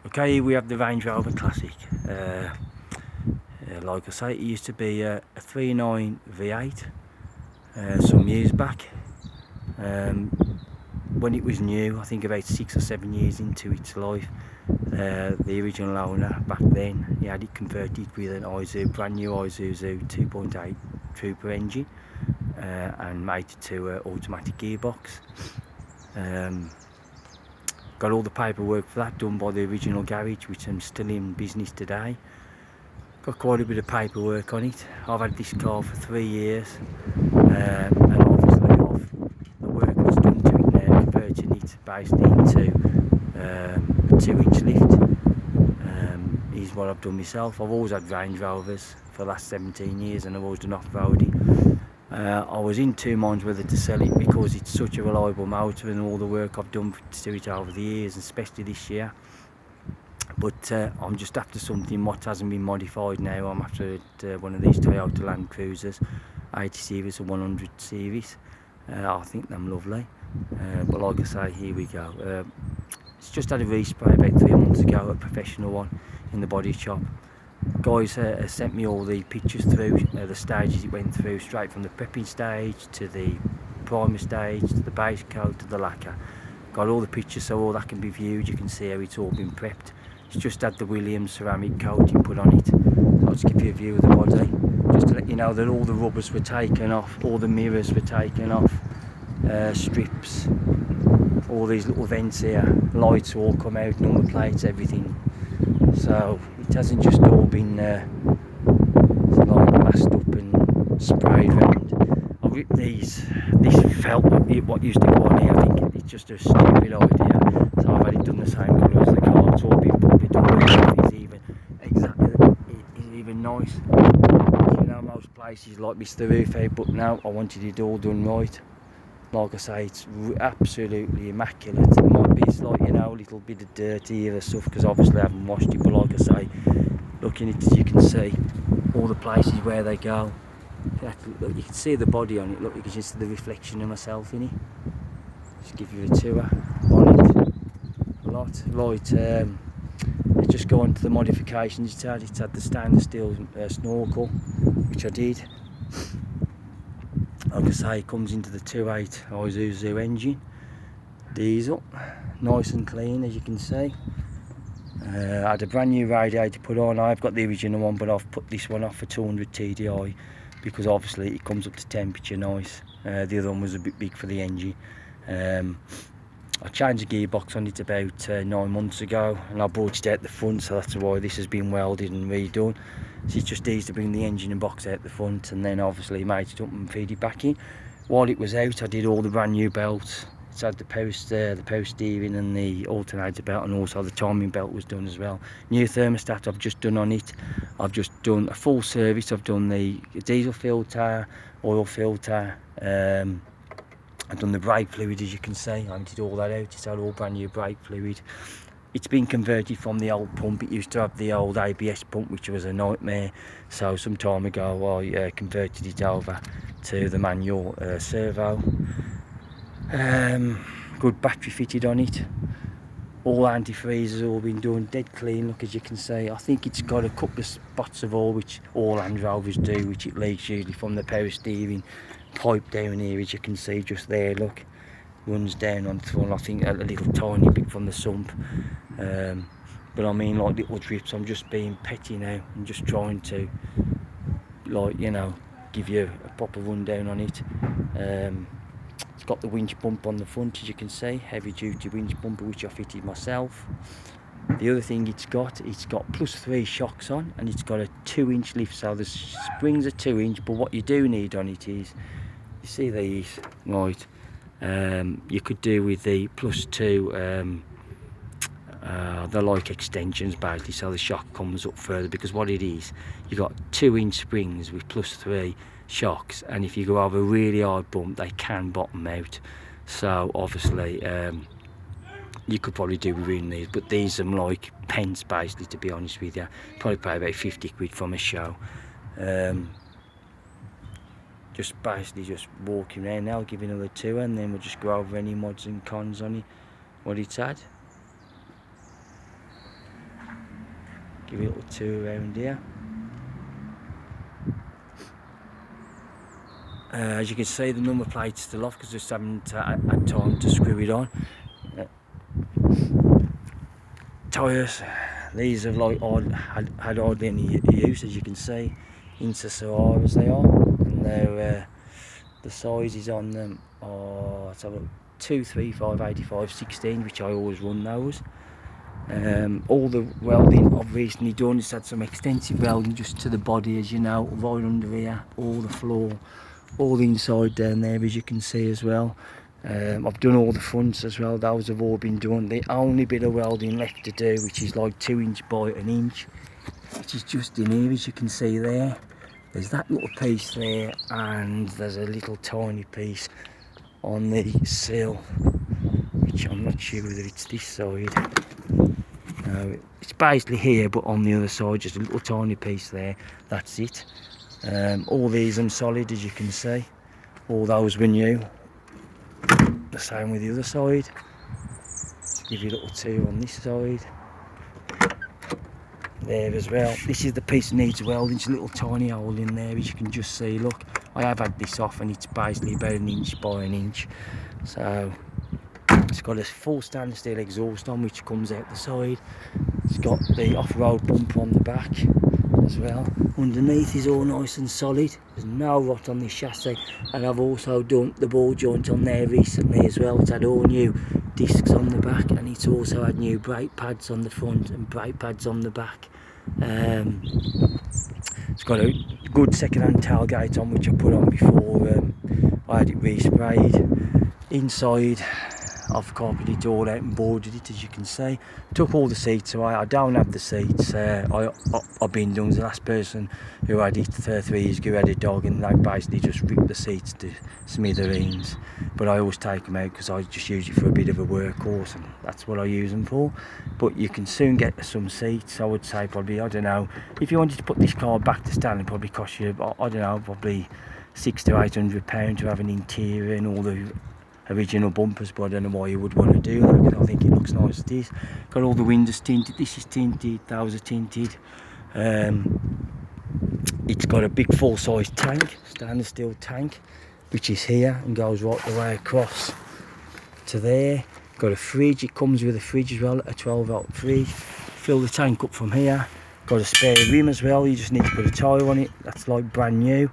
Okay, we have the Range Rover Classic. Like I say, it used to be a 3.9 V8 some years back. When it was new, I think about 6 or 7 years into its life, the original owner back then, he had it converted with an brand new Isuzu 2.8 Trooper engine and made it to an automatic gearbox. Got all the paperwork for that done by the original garage, which I'm still in business today. Got quite a bit of paperwork on it. I've had this car for 3 years, and obviously the work was done to it now, converting it basically into a 2-inch lift. Is what I've done myself. I've always had Range Rovers for the last 17 years, and I've always done off-roading. I was in two minds whether to sell it because it's such a reliable motor and all the work I've done to it over the years, especially this year. But I'm just after something what hasn't been modified now. I'm after one of these Toyota Land Cruisers, 80 series or 100 series. I think them lovely. But like I say, here we go. It's just had a respray about 3 months ago, a professional one in the body shop. Guys sent me all the pictures through the stages it went through, straight from the prepping stage to the primer stage to the base coat to the lacquer. Got all the pictures so all that can be viewed. You can see how it's all been prepped. It's just had the Williams ceramic coating put on it. So I'll just give you a view of the body, just to let you know that all the rubbers were taken off, all the mirrors were taken off, strips, all these little vents here, lights all come out, number plates, everything. So it hasn't just all been like masked up and sprayed round. I ripped this felt, what used to go on here. I think it's just a stupid idea. So I've had it done the same colour as the car. It's all been properly done. It's even it's even nice. You know, most places like Mr. Roof out, but now I wanted it all done right. Like I say, it's absolutely immaculate. It might be slight, you know, a little bit of dirt here or stuff because obviously I haven't washed it, but like I say, looking at it, you can see all the places where they go. Look, you can see the body on it. Look, you can just see the reflection of myself in it. Just give you a tour on it. Let's just go on to the modifications it's had. It's had the stainless steel snorkel, which I did. Like I say, it comes into the 2.8 Isuzu engine, diesel, nice and clean as you can see. I had a brand new radiator put on. I've got the original one, but I've put this one off for 200 TDI because obviously it comes up to temperature nice. The other one was a bit big for the engine. I changed the gearbox on it about 9 months ago, and I brought it out the front, so that's why this has been welded and redone. So it's just easy to bring the engine and box out the front, and then obviously made it up and feed it back in. While it was out, I did all the brand new belts. It's had the power steering and the alternator belt, and also the timing belt was done as well. New thermostat I've just done on it. I've just done a full service. I've done the diesel filter, oil filter. I've done the brake fluid, as you can see. I emptied all that out. It's had all brand new brake fluid. It's been converted from the old pump. It used to have the old ABS pump, which was a nightmare. So some time ago I converted it over to the manual servo. Good battery fitted on it. All antifreeze has all been done, dead clean, look, as you can see. I think it's got a couple of spots of oil, which all Land Rovers do, which it leaks usually from the power steering pipe down here, as you can see just there, look. Runs down onto one, I think a little tiny bit from the sump. But I mean, like little drips. I'm just being petty now and just trying to, like, you know, give you a proper rundown on it. It's got the winch pump on the front, as you can see, heavy duty winch pumper, which I fitted myself. The other thing it's got +3 shocks on, and it's got a 2-inch lift, so the springs are 2-inch, but what you do need on it is, you see these, right, you could do with the +2, they're like extensions basically, so the shock comes up further, because what it is, you got 2-inch springs with +3 shocks, and if you go over a really hard bump they can bottom out. So obviously you could probably do within these, but these are like pence basically, to be honest with you. Probably pay about 50 quid from a show. Just basically just walking around now, give another tour, and then we'll just go over any mods and cons on it, what it's had. give you a little tour around here. As you can see, the number plate's still off because I just haven't had time to screw it on. Tyres, these have like had hardly any use, as you can see, into Saharas they are, and they're the sizes on them are, let's have a look, 2, 3, 5, 85, 16, which I always run those. All the welding I've recently done is had some extensive welding just to the body, as you know, right under here, all the floor, all the inside down there, as you can see as well. I've done all the fronts as well, those have all been done. The only bit of welding left to do, which is like 2 inch by 1 inch, which is just in here, as you can see there. There's that little piece there, and there's a little tiny piece on the sill, which I'm not sure whether it's this side. No, it's basically here, but on the other side, just a little tiny piece there. That's it. All these are solid, as you can see. All those were new. The same with the other side. Just give you a little tour on this side. There as well. This is the piece that needs welding. It's a little tiny hole in there, as you can just see. Look, I have had this off, and it's basically about 1 inch by 1 inch. So it's got a full stainless steel exhaust on, which comes out the side. It's got the off-road bumper on the back as well. Underneath is all nice and solid. There's no rot on this chassis, and I've also done the ball joint on there recently as well. It's had all new discs on the back, and it's also had new brake pads on the front and brake pads on the back. It's got a good second-hand tailgate on, which I put on before I had it resprayed. Inside, I've carpeted it all out and boarded it, as you can see. Took all the seats away. I don't have the seats. I've been done. The last person who had it 3 years ago had a dog, and they basically just ripped the seats to smithereens. But I always take them out because I just use it for a bit of a workhorse, and that's what I use them for. But you can soon get some seats. I would say probably, I don't know, if you wanted to put this car back to stand, it probably cost you, I don't know, probably £600 to £800 to have an interior and all the original bumpers, but I don't know why you would want to do that, because I think it looks nice as it is. Got all the windows tinted. This is tinted, those are tinted. It's got a big full-size tank, stainless steel tank, which is here and goes right the way across to there. Got a fridge. It comes with a fridge as well, a 12-volt fridge. Fill the tank up from here. Got a spare rim as well. You just need to put a tyre on it. That's like brand new.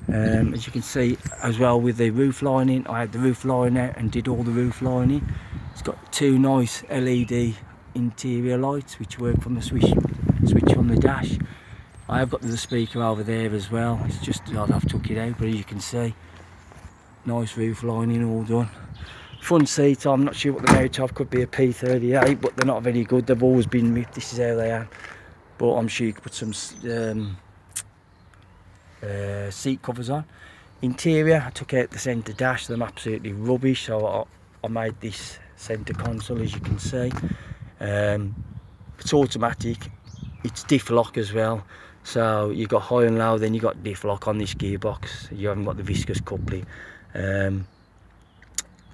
As you can see as well, with the roof lining, I had the roof line out and did all the roof lining. It's got 2 nice LED interior lights which work from the switch from the dash. I have got the speaker over there as well. It's just I've took it out, but as you can see, nice roof lining all done. Front seats, I'm not sure what they're out of. Could be a P38, but they're not very good. They've always been ripped. This is how they are. But I'm sure you could put some seat covers on. Interior, I took out the centre dash. They're absolutely rubbish, so I made this centre console, as you can see. It's automatic. It's diff lock as well, so you got high and low, then you got diff lock on this gearbox. You haven't got the viscous coupling.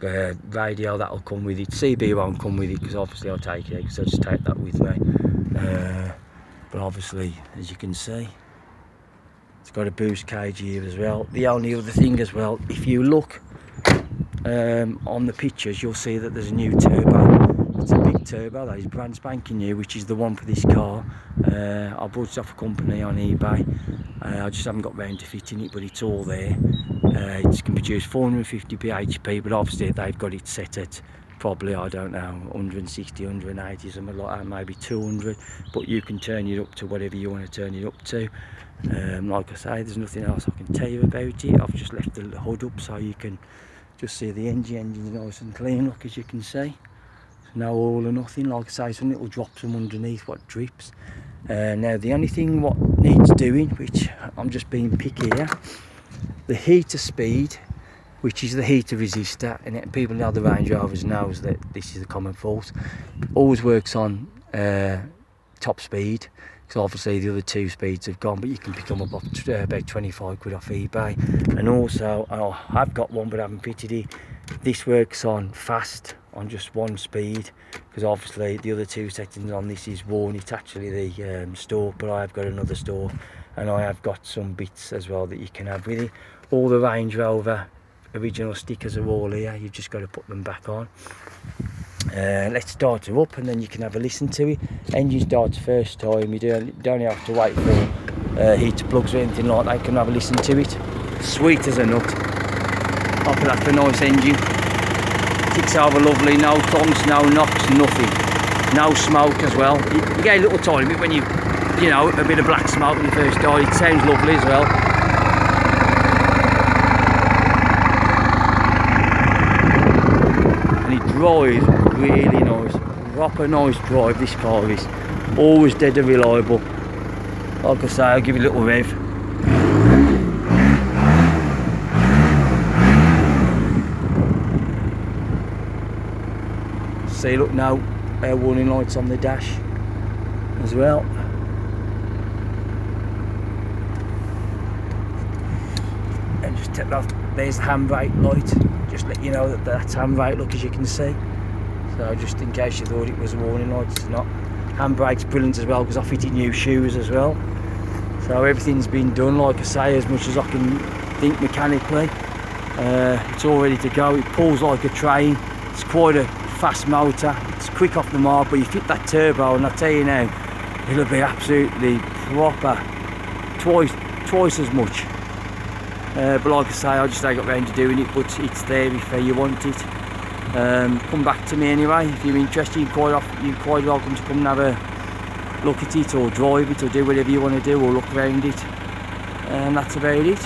Radio, that'll come with it. CB won't come with it because obviously I'll take it out, because I'll just take that with me. But obviously, as you can see, it's got a boost cage here as well. The only other thing as well, if you look on the pictures, you'll see that there's a new turbo. It's a big turbo that is brand spanking new, which is the one for this car. I bought it off a company on eBay. I just haven't got round to fitting it, but it's all there. It can produce 450 bhp, but obviously they've got it set at probably, I don't know, 160, 180, something like that, maybe 200. But you can turn it up to whatever you want to turn it up to. Like I say, there's nothing else I can tell you about it. I've just left the hood up so you can just see the engine's nice and clean, look, as you can see. No oil or nothing, like I say, some little drops from underneath what drips. Now the only thing what needs doing, which I'm just being picky here, the heater speed, which is the heater resistor, and people know the Range Rovers knows that this is the common fault, always works on top speed, because obviously the other 2 speeds have gone, but you can pick them up about 25 quid off eBay. And also, I've got one but I haven't fitted it, this works on fast on just one speed, because obviously the other two settings on this is worn. It's actually the store, but I have got another store, and I have got some bits as well that you can have with it. All the Range Rover original stickers are all here. You've just got to put them back on. Let's start her up and then you can have a listen to it. Engine starts first time. You don't have to wait for heater plugs or anything like that. You can have a listen to it. Sweet as a nut. Up that's a nice engine. Ticks over lovely. No clunks, no knocks, nothing. No smoke as well. You get a little tiny bit when you know, a bit of black smoke when you first start. It sounds lovely as well. And it drives really nice. Proper nice drive, this car is. Always dead and reliable. Like I say, I'll give it a little rev. See, look now, air warning lights on the dash as well. And just take off, there's the handbrake light. Just let you know that that's handbrake, look, as you can see. So just in case you thought it was a warning light, it's not. Handbrake's brilliant as well because I fitted new shoes as well. So everything's been done, like I say, as much as I can think mechanically. It's all ready to go. It pulls like a train. It's quite a fast motor. It's quick off the mark, but you fit that turbo and I tell you now, it'll be absolutely proper, twice as much. But like I say, I just ain't got round to doing it, but it's there if you want it. Come back to me anyway if you're interested. You're quite welcome to come and have a look at it or drive it or do whatever you want to do or look around it, and that's about it.